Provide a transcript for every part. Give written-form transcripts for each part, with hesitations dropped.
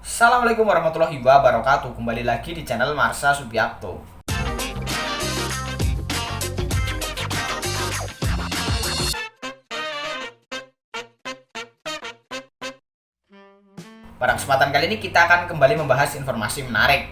Assalamualaikum warahmatullahi wabarakatuh. Kembali lagi di channel Marsha Subiakto. Pada kesempatan kali ini kita akan kembali membahas informasi menarik.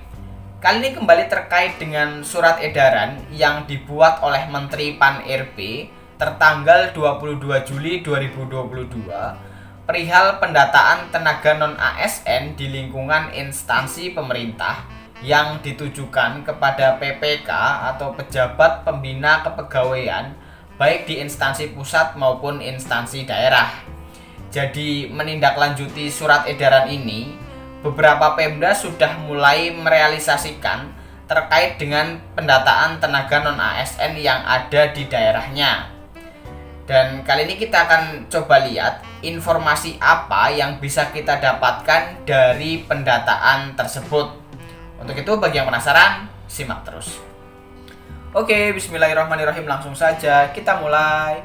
Kali ini kembali terkait dengan surat edaran yang dibuat oleh Menteri Pan-RB tertanggal 22 Juli 2022 perihal pendataan tenaga non-ASN di lingkungan instansi pemerintah yang ditujukan kepada PPK atau pejabat pembina kepegawaian baik di instansi pusat maupun instansi daerah. Jadi menindaklanjuti surat edaran ini, beberapa Pemda sudah mulai merealisasikan terkait dengan pendataan tenaga non-ASN yang ada di daerahnya. Dan kali ini kita akan coba lihat informasi apa yang bisa kita dapatkan dari pendataan tersebut. Untuk itu bagi yang penasaran, simak terus. Oke, bismillahirrahmanirrahim, langsung saja kita mulai.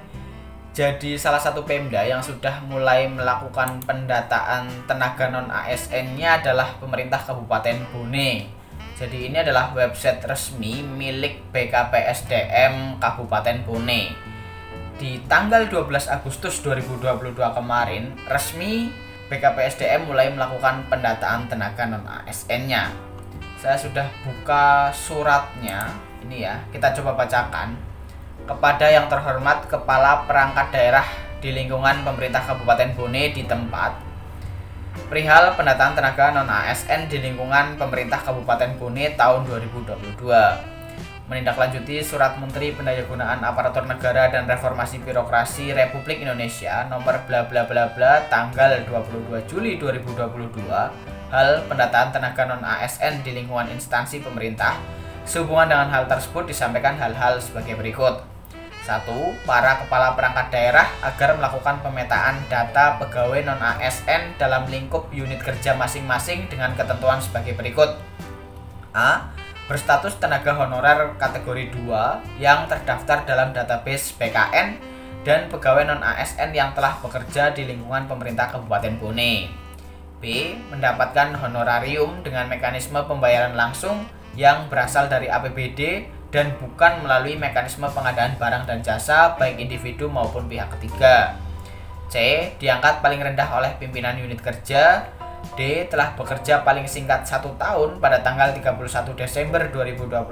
Jadi salah satu Pemda yang sudah mulai melakukan pendataan tenaga non-ASN-nya adalah pemerintah Kabupaten Bone. Jadi ini adalah website resmi milik BKPSDM Kabupaten Bone. Di tanggal 12 Agustus 2022 kemarin, resmi BKPSDM mulai melakukan pendataan tenaga non-ASN-nya. Saya sudah buka suratnya, ini ya, kita coba bacakan. Kepada yang terhormat Kepala Perangkat Daerah di lingkungan pemerintah Kabupaten Bone di tempat, perihal pendataan tenaga non-ASN di lingkungan pemerintah Kabupaten Bone tahun 2022. Menindaklanjuti Surat Menteri Pendayagunaan Aparatur Negara dan Reformasi Birokrasi Republik Indonesia nomor bla bla bla bla tanggal 22 Juli 2022 hal pendataan tenaga non-ASN di lingkungan instansi pemerintah. Sehubungan dengan hal tersebut disampaikan hal-hal sebagai berikut. 1. Para kepala perangkat daerah agar melakukan pemetaan data pegawai non-ASN dalam lingkup unit kerja masing-masing dengan ketentuan sebagai berikut. A. Berstatus tenaga honorer kategori 2 yang terdaftar dalam database BKN dan pegawai non-ASN yang telah bekerja di lingkungan pemerintah Kabupaten Bone. B. Mendapatkan honorarium dengan mekanisme pembayaran langsung yang berasal dari APBD dan bukan melalui mekanisme pengadaan barang dan jasa baik individu maupun pihak ketiga. C. Diangkat paling rendah oleh pimpinan unit kerja. D. Telah bekerja paling singkat 1 tahun pada tanggal 31 Desember 2021.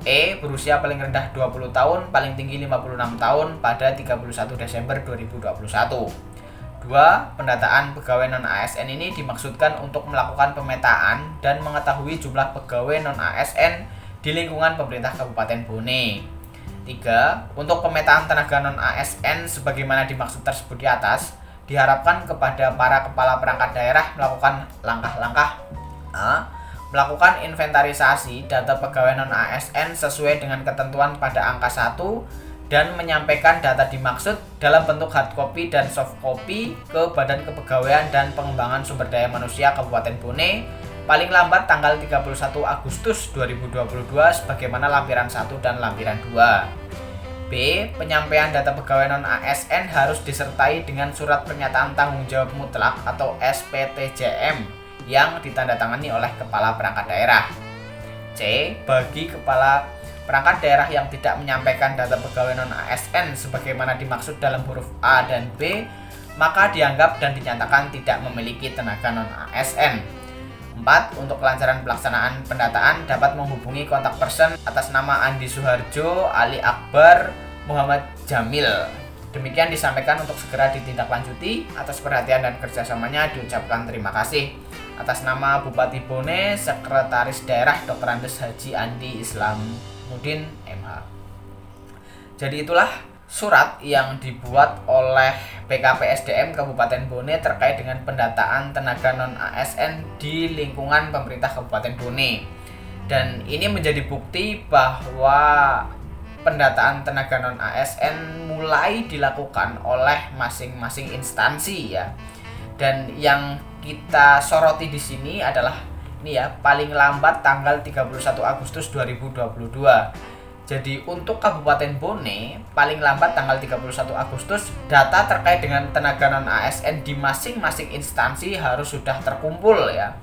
E. Berusia paling rendah 20 tahun, paling tinggi 56 tahun pada 31 Desember 2021. 2. Pendataan pegawai non-ASN ini dimaksudkan untuk melakukan pemetaan dan mengetahui jumlah pegawai non-ASN di lingkungan pemerintah Kabupaten Bone. 3. Untuk pemetaan tenaga non-ASN sebagaimana dimaksud tersebut di atas, diharapkan kepada para kepala perangkat daerah melakukan langkah-langkah. A. Melakukan inventarisasi data pegawai non-ASN sesuai dengan ketentuan pada angka 1 dan menyampaikan data dimaksud dalam bentuk hard copy dan soft copy ke Badan Kepegawaian dan Pengembangan Sumber Daya Manusia Kabupaten Bone paling lambat tanggal 31 Agustus 2022 sebagaimana lampiran 1 dan lampiran 2. B. Penyampaian data pegawai non-ASN harus disertai dengan surat pernyataan tanggung jawab mutlak atau SPTJM yang ditandatangani oleh kepala perangkat daerah. C. Bagi kepala perangkat daerah yang tidak menyampaikan data pegawai non-ASN sebagaimana dimaksud dalam huruf A dan B, maka dianggap dan dinyatakan tidak memiliki tenaga non-ASN. 4. Untuk kelancaran pelaksanaan pendataan dapat menghubungi kontak person atas nama Andi Suharjo, Ali Akbar, Muhammad Jamil. Demikian disampaikan untuk segera ditindaklanjuti. Atas perhatian dan kerjasamanya diucapkan terima kasih. Atas nama Bupati Bone, Sekretaris Daerah Dr. Andes Haji Andi Islam Mudin MH. Jadi itulah surat yang dibuat oleh BKPSDM Kabupaten Bone terkait dengan pendataan tenaga non-ASN di lingkungan pemerintah Kabupaten Bone. Dan ini menjadi bukti bahwa pendataan tenaga non-ASN mulai dilakukan oleh masing-masing instansi ya. Dan yang kita soroti di sini adalah ini ya, paling lambat tanggal 31 Agustus 2022. Jadi untuk Kabupaten Bone, paling lambat tanggal 31 Agustus, data terkait dengan tenaga non-ASN di masing-masing instansi harus sudah terkumpul ya.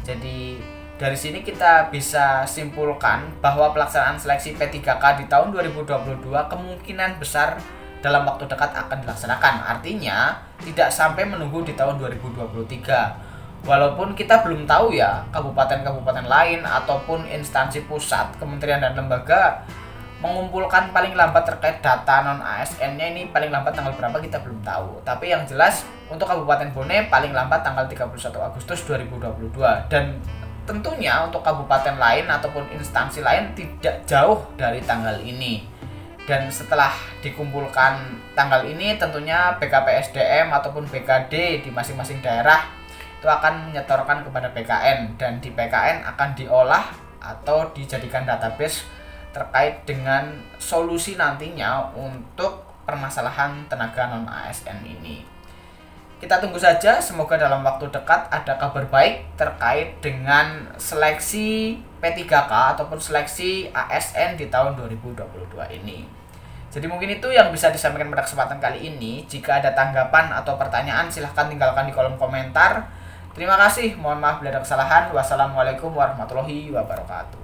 Jadi dari sini kita bisa simpulkan bahwa pelaksanaan seleksi P3K di tahun 2022 kemungkinan besar dalam waktu dekat akan dilaksanakan. Artinya tidak sampai menunggu di tahun 2023. Walaupun kita belum tahu ya kabupaten-kabupaten lain ataupun instansi pusat, kementerian dan lembaga mengumpulkan paling lambat terkait data non ASN-nya ini paling lambat tanggal berapa kita belum tahu. Tapi yang jelas untuk Kabupaten Bone paling lambat tanggal 31 Agustus 2022 dan tentunya untuk kabupaten lain ataupun instansi lain tidak jauh dari tanggal ini. Dan setelah dikumpulkan tanggal ini tentunya BKPSDM ataupun BKD di masing-masing daerah itu akan menyetorkan kepada PKN dan di PKN akan diolah atau dijadikan database terkait dengan solusi nantinya untuk permasalahan tenaga non ASN ini. Kita tunggu saja, semoga dalam waktu dekat ada kabar baik terkait dengan seleksi P3K ataupun seleksi ASN di tahun 2022 ini. Jadi mungkin itu yang bisa disampaikan pada kesempatan kali ini. Jika ada tanggapan atau pertanyaan silahkan tinggalkan di kolom komentar. Terima kasih, mohon maaf bila ada kesalahan. Wassalamualaikum warahmatullahi wabarakatuh.